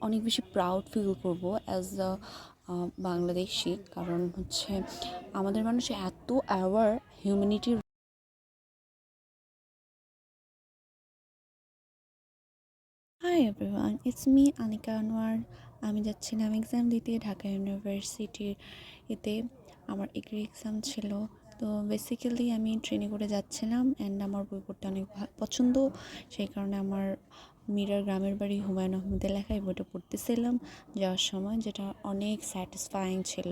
অনেক বেশি proud feel করব অ্যাজ আ বাংলাদেশি, কারণ হচ্ছে আমাদের মানুষ এত অ্যাওয়ার হিউম্যানিটির। Hi everyone, it's me Anika Anwar. আমি যাচ্ছিলাম এক্সাম দিতে ঢাকা ইউনিভার্সিটির এতে। আমার এগ্রি এক্সাম ছিল। তো বেসিক্যালি আমি ট্রেনে করে যাচ্ছিলাম অ্যান্ড আমার বই পড়তে অনেক পছন্দ। সেই কারণে আমার মিরার গ্রামের বাড়ি হুমায়ুন আহমেদের লেখা এই বইটা পড়তেছিলাম যাওয়ার সময়, যেটা অনেক স্যাটিসফাইং ছিল।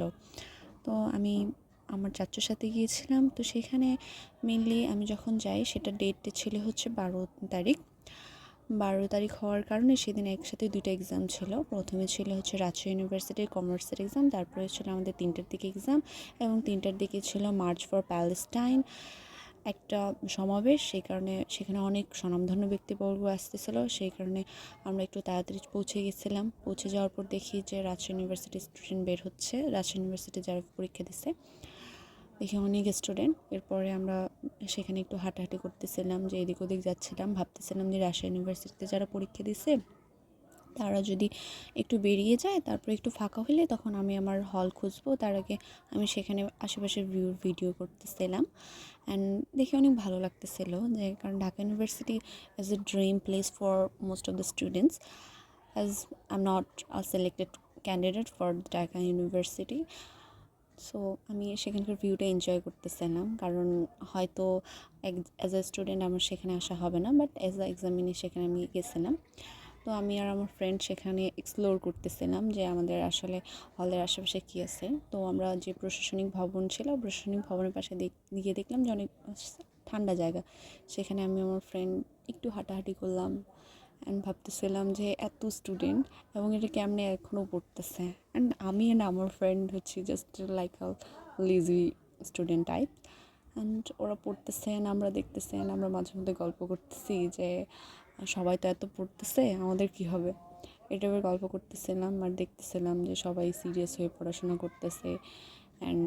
তো আমি আমার চাচ্চুর সাথে গিয়েছিলাম। তো সেখানে মেনলি আমি যখন যাই সেটা ডেটটা ছিল হচ্ছে 12 তারিখ। 12 তারিখ হওয়ার কারণে সেদিন একসাথে দুইটা এক্সাম ছিল। প্রথমে ছিল হচ্ছে রাজশাহী ইউনিভার্সিটির কমার্সের এক্সাম, তারপরে ছিল আমাদের 3টার দিকে এক্সাম, এবং 3টার দিকে ছিল মার্চ ফর প্যালেস্টাইন একটা সমাবেশ। সেই কারণে সেখানে অনেক স্বনামধন্য ব্যক্তিবর্গ আসতেছিল। সেই কারণে আমরা একটু তাড়াতাড়ি পৌঁছে গেছিলাম। পৌঁছে যাওয়ার পর দেখি যে রাজশাহী ইউনিভার্সিটির স্টুডেন্ট বের হচ্ছে, রাজশাহী ইউনিভার্সিটি যারা পরীক্ষা দিচ্ছে দেখি অনেক স্টুডেন্ট। এরপরে আমরা সেখানে একটু হাঁটাহাঁটি করতেছিলাম, যে এদিক ওদিক যাচ্ছিলাম, ভাবতেছিলাম যে রাজশাহী ইউনিভার্সিটিতে যারা পরীক্ষা দিছে তারা যদি একটু বেরিয়ে যায়, তারপরে একটু ফাঁকা হলে তখন আমি আমার হল খুঁজবো। তার আগে আমি সেখানে আশেপাশের ভিডিও করতেছিলাম অ্যান্ড দেখে অনেক ভালো লাগতেছিল, যে কারণ Dhaka university is a dream place for most of the students, as I am not a selected candidate for Dhaka university. So আমি সেখানকার ভিউটা এনজয় করতেছিলাম, কারণ হয়তো অ্যাজ এ স্টুডেন্ট আমার সেখানে আসা হবে না, বাট অ্যাজ আ এক্সামিনে সেখানে আমি গেছিলাম। তো আমি আর আমার ফ্রেন্ড সেখানে এক্সপ্লোর করতেছিলাম যে আমাদের আসলে হলের আশেপাশে কী আছে। তো আমরা যে প্রশাসনিক ভবন ছিল, প্রশাসনিক ভবনের পাশে গিয়ে দেখলাম যে অনেক ঠান্ডা জায়গা। সেখানে আমি আমার ফ্রেন্ড একটু হাঁটাহাঁটি করলাম অ্যান্ড ভাবতেছিলাম যে এত স্টুডেন্ট এবং এটা কেমনে এখনও পড়তেছে। অ্যান্ড আমি অ্যান্ড আমার ফ্রেন্ড হচ্ছে just like a lazy student type. And ওরা পড়তেছেন, আমরা দেখতেছেন, আমরা মাঝে মধ্যে গল্প করতেছি যে সবাই তো এত পড়তেছে, আমাদের কি হবে। এটা গল্প করতেছিলাম আর দেখতেছিলাম যে সবাই সিরিয়াস হয়ে পড়াশোনা করতেছে। অ্যান্ড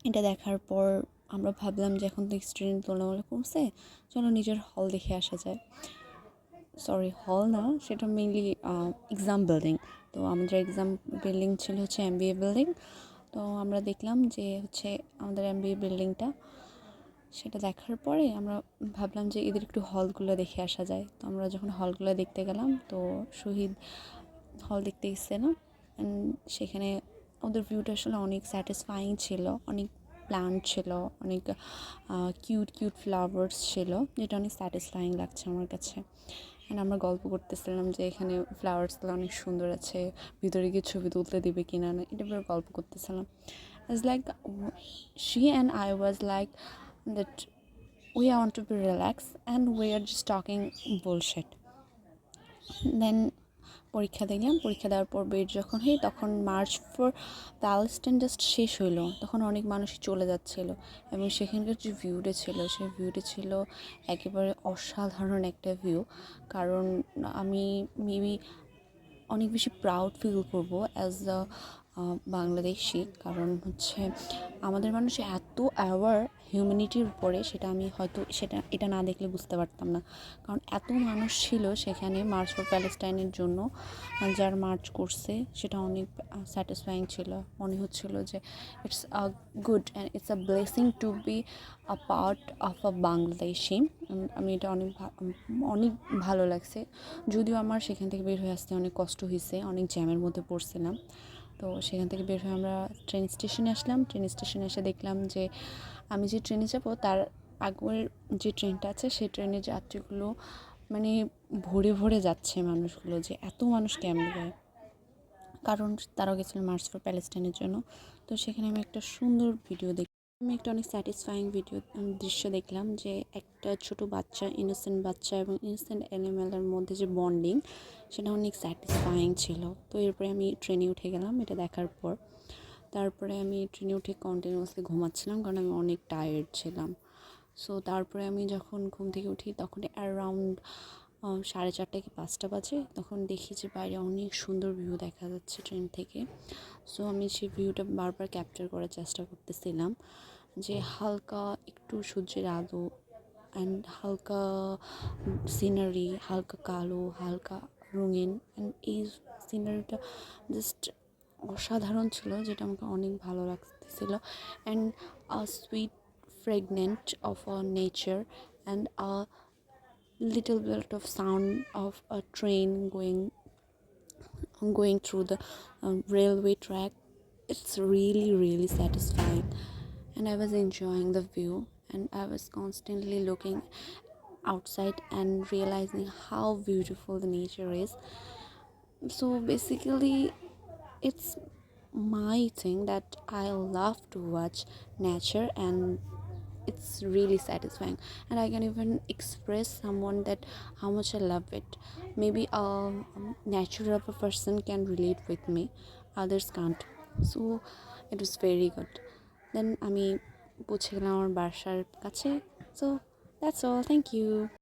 এটা দেখার পর আমরা ভাবলাম যে এখন তো স্টুডেন্ট তুলনামূলক কমছে, চলো নিজের হল দেখে আসা যায়। সরি, হল না, সেটা মেইনলি এক্সাম বিল্ডিং। তো আমাদের এক্সাম বিল্ডিং ছিল হচ্ছে এমবিএ বিল্ডিং। তো আমরা দেখলাম যে হচ্ছে আমাদের এমবিএ বিল্ডিংটা, সেটা দেখার পরে আমরা ভাবলাম যে এদের একটু হলগুলো দেখে আসা যায়। তো আমরা যখন হলগুলো দেখতে গেলাম, তো শহীদ হল দেখতে গেছিলাম। সেখানে ওদের ভিউটা আসলে অনেক স্যাটিসফাইং ছিল। অনেক প্লান্ট ছিল, অনেক কিউট কিউট ফ্লাওয়ার্স ছিল, যেটা অনেক স্যাটিসফাইং লাগছে আমার কাছে। অ্যান্ড আমরা গল্প করতেছিলাম যে এখানে ফ্লাওয়ার্সগুলো অনেক সুন্দর আছে, ভিতরে গিয়ে ছবি তুলতে দেবে কিনা না, এটা ব্যাপারে গল্প করতেছিলাম। It's like she and I was like that we want to be relaxed and we are just talking bullshit. দেন পরীক্ষা দিলাম। পরীক্ষা দেওয়ার পর বের যখন হই, তখন মার্চ ফর প্যালেস্টাইন জাস্ট শেষ হইলো, তখন অনেক মানুষই চলে যাচ্ছিলো। এবং সেখানকার যে ভিউটা ছিল, সেই ভিউটা ছিল একেবারে অসাধারণ একটা ভিউ। কারণ আমি মেবি অনেক বেশি প্রাউড ফিল করব অ্যাজ আ বাংলাদেশি, কারণ হচ্ছে আমাদের মানুষ এত অ্যাওয়ার হিউম্যানিটির উপরে, সেটা আমি হয়তো এটা না দেখলে বুঝতে পারতাম না। কারণ এত মানুষ ছিল সেখানে মার্চ ফর প্যালেস্টাইনের জন্য, যারা মার্চ করছে, সেটা অনেক স্যাটিসফাইং ছিল। মনে হচ্ছিল যে it's a good and it's a blessing two be a part of a Bangladeshi. আমি এটা অনেক ভালো লাগছে। যদিও আমার সেখান থেকে বের হয়ে আসতে অনেক কষ্ট হয়েছে, অনেক জ্যামের মধ্যে পড়ছিলাম। তো সেখান থেকে বের হয়ে আমরা ট্রেন স্টেশনে আসলাম। ট্রেন স্টেশনে এসে দেখলাম যে আমি যে ট্রেনে যাব তার আগের যে ট্রেনটা আছে, সেই ট্রেনের যাত্রীগুলো মানে ভরে ভরে যাচ্ছে মানুষগুলো, যে এত মানুষ কেমনে যায়, কারণ তারাও গেছিলো মার্চ ফর প্যালেস্টাইনের জন্য। তো সেখানে আমি একটা সুন্দর ভিডিও দেখি, আমি একটা অনেক স্যাটিসফাইং দৃশ্য দেখলাম, যে একটা ছোট বাচ্চা, ইনোসেন্ট বাচ্চা এবং ইনোসেন্ট অ্যানিম্যালের মধ্যে যে বন্ডিং, সেটা অনেক স্যাটিসফাইং ছিল। তো এরপরে আমি ট্রেনে উঠে গেলাম এটা দেখার পর। তারপরে আমি ট্রেনে উঠে কন্টিনিউয়াসলি ঘুমাচ্ছিলাম, কারণ আমি অনেক টায়ার্ড ছিলাম। সো তারপরে আমি যখন ঘুম থেকে উঠি, তখন অ্যারাউন্ড 4:30 কি 5টা বাজে। তখন দেখি যে বাইরে অনেক সুন্দর ভিউ দেখা যাচ্ছে ট্রেন থেকে। সো আমি সেই ভিউটা বারবার ক্যাপচার করার চেষ্টা করতেছিলাম, যে হালকা একটু সূর্যের আলো অ্যান্ড হালকা সিনারি, হালকা কালো, হালকা রঙিন, অ্যান্ড এই সিনারিটা জাস্ট অসাধারণ ছিল, যেটা আমাকে অনেক ভালো লাগতেছিল। And a sweet fragrant of nature and a little bit of sound of a train going through the railway track. It's really satisfying, and I was enjoying the view, and I was constantly looking outside and realizing how beautiful the nature is. So basically, it's my thing that I love to watch nature, and it's really satisfying, and I can even express someone that how much I love it. Maybe a natural person can relate with me, others can't. So it was very good. Then আমি পৌঁছে গেলাম আমার বাসার কাছে। So that's all. Thank you.